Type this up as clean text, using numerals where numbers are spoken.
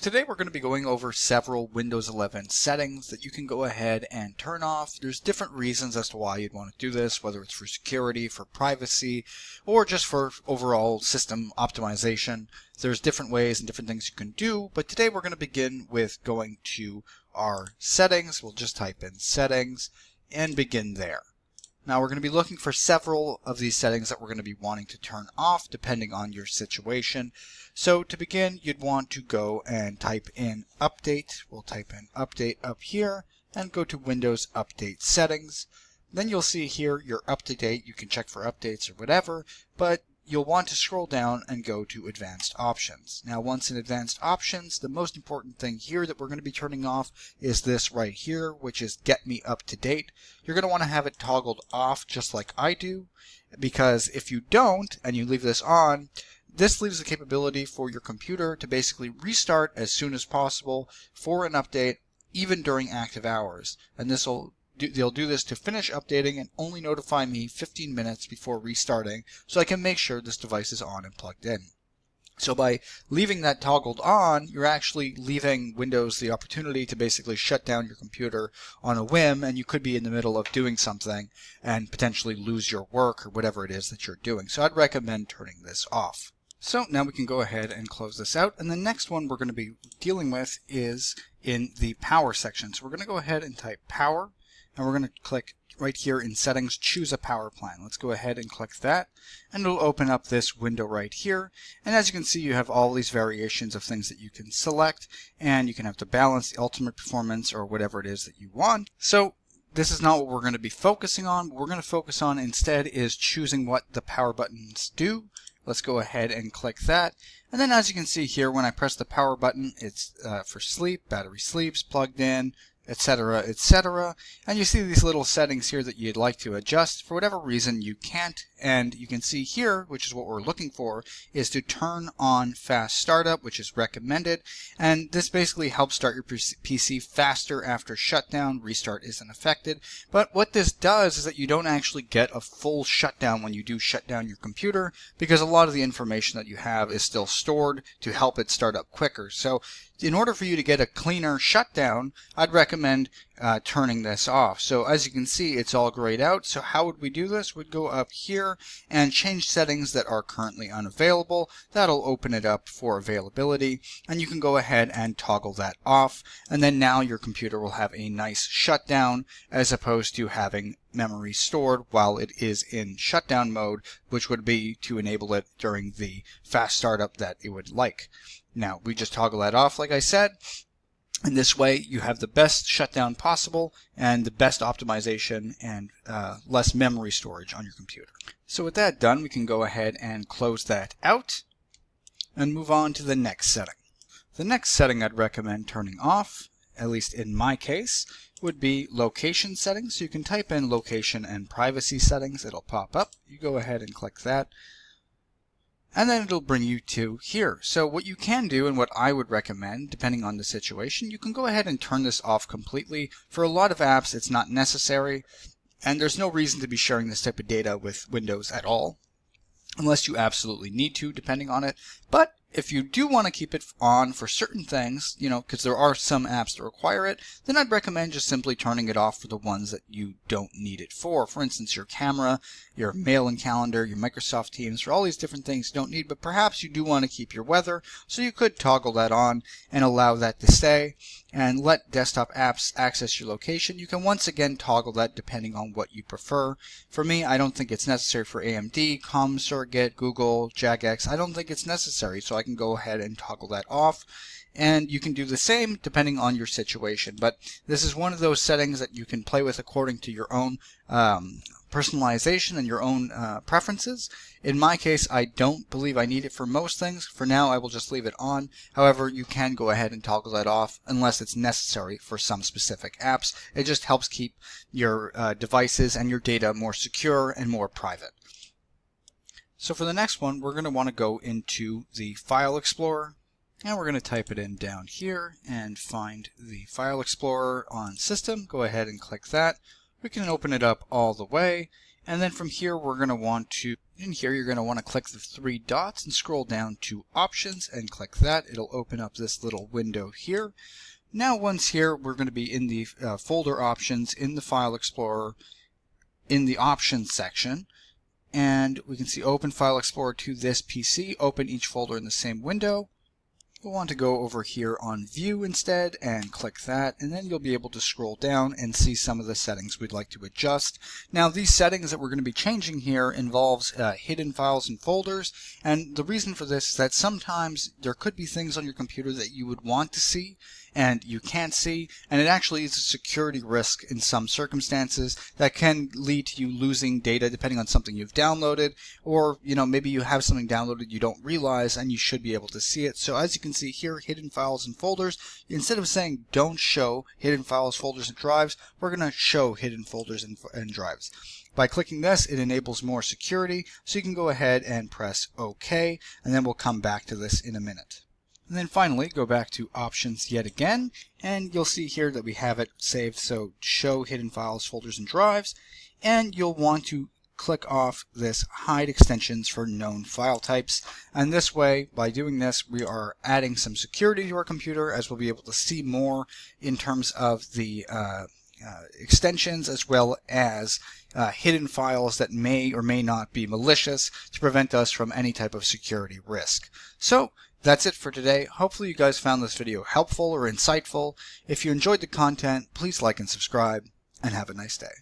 today we're going to be going over several Windows 11 settings that you can go ahead and turn off. There's different reasons as to why you'd want to do this, whether it's for security, for privacy, or just for overall system optimization. There's different ways and different things you can do, but today we're going to begin with going to our settings. We'll just type in settings and begin there. Now we're going to be looking for several of these settings that we're going to be wanting to turn off depending on your situation. So to begin, you'd want to go and type in update. We'll type in update up here and go to Windows Update Settings. Then you'll see here your up-to-date. You can check for updates or whatever, but you'll want to scroll down and go to Advanced Options. Now once in Advanced Options, the most important thing here that we're going to be turning off is this right here, which is Get Me Up to Date. You're going to want to have it toggled off just like I do, because if you don't and you leave this on, this leaves the capability for your computer to basically restart as soon as possible for an update, even during active hours. And they'll do this to finish updating and only notify me 15 minutes before restarting, so I can make sure this device is on and plugged in. So by leaving that toggled on, you're actually leaving Windows the opportunity to basically shut down your computer on a whim, and you could be in the middle of doing something and potentially lose your work or whatever it is that you're doing. So I'd recommend turning this off. So now we can go ahead and close this out, and the next one we're going to be dealing with is in the power section. So we're going to go ahead and type power, and we're going to click right here in settings, choose a power plan. Let's go ahead and click that, and it'll open up this window right here. And as you can see, you have all these variations of things that you can select, and you can have to balance the ultimate performance or whatever it is that you want. So this is not what we're going to be focusing on. What we're going to focus on instead is choosing what the power buttons do. Let's go ahead and click that. And then as you can see here, when I press the power button, it's for sleep, battery sleeps, plugged in, etc., etc. And you see these little settings here that you'd like to adjust. For whatever reason, you can't. And you can see here, which is what we're looking for, is to turn on fast startup, which is recommended. And this basically helps start your PC faster after shutdown. Restart isn't affected. But what this does is that you don't actually get a full shutdown when you do shut down your computer, because a lot of the information that you have is still stored to help it start up quicker. So in order for you to get a cleaner shutdown, I'd recommend turning this off. So as you can see, it's all grayed out. So how would we do this? We'd go up here and change settings that are currently unavailable. That'll open it up for availability, and you can go ahead and toggle that off, and then now your computer will have a nice shutdown as opposed to having memory stored while it is in shutdown mode, which would be to enable it during the fast startup that it would like. Now we just toggle that off like I said, and this way you have the best shutdown possible and the best optimization and less memory storage on your computer. So with that done, we can go ahead and close that out and move on to the next setting. The next setting I'd recommend turning off, at least in my case, would be location settings. So you can type in location and privacy settings. It'll pop up. You go ahead and click that, and then it'll bring you to here. So what you can do, and what I would recommend, depending on the situation, you can go ahead and turn this off completely. For a lot of apps, it's not necessary, and there's no reason to be sharing this type of data with Windows at all, unless you absolutely need to, depending on it. But if you do want to keep it on for certain things, because there are some apps that require it, then I'd recommend just simply turning it off for the ones that you don't need it for. For instance, your camera, your mail and calendar, your Microsoft Teams, for all these different things you don't need, but perhaps you do want to keep your weather, so you could toggle that on and allow that to stay and let desktop apps access your location. You can once again toggle that depending on what you prefer. For me, I don't think it's necessary for AMD, ComSurrogate, Google, Jagex. I don't think it's necessary, so I can go ahead and toggle that off. And you can do the same depending on your situation. But this is one of those settings that you can play with according to your own personalization and your own preferences. In my case, I don't believe I need it for most things. For now, I will just leave it on. However, you can go ahead and toggle that off unless it's necessary for some specific apps. It just helps keep your devices and your data more secure and more private. So for the next one, we're going to want to go into the File Explorer, and we're going to type it in down here and find the File Explorer on System. Go ahead and click that. We can open it up all the way, and then from here we're going to want to In here, you're going to want to click the three dots and scroll down to Options and click that. It'll open up this little window here. Now once here, we're going to be in the folder options in the File Explorer in the Options section. And we can see Open File Explorer to this PC, open each folder in the same window. You'll want to go over here on View instead and click that, and then you'll be able to scroll down and see some of the settings we'd like to adjust. Now these settings that we're going to be changing here involves hidden files and folders, and the reason for this is that sometimes there could be things on your computer that you would want to see and you can't see, and it actually is a security risk in some circumstances that can lead to you losing data depending on something you've downloaded, or maybe you have something downloaded you don't realize and you should be able to see it. So as you can see here, hidden files and folders, instead of saying don't show hidden files, folders, and drives, we're going to show hidden folders and drives. By clicking this, it enables more security, so you can go ahead and press OK, and then we'll come back to this in a minute. And then finally, go back to Options yet again, and you'll see here that we have it saved, so show hidden files, folders, and drives, and you'll want to click off this hide extensions for known file types. And this way, by doing this, we are adding some security to our computer, as we'll be able to see more in terms of the extensions, as well as hidden files that may or may not be malicious, to prevent us from any type of security risk. So that's it for today. Hopefully you guys found this video helpful or insightful. If you enjoyed the content, please like and subscribe, and have a nice day.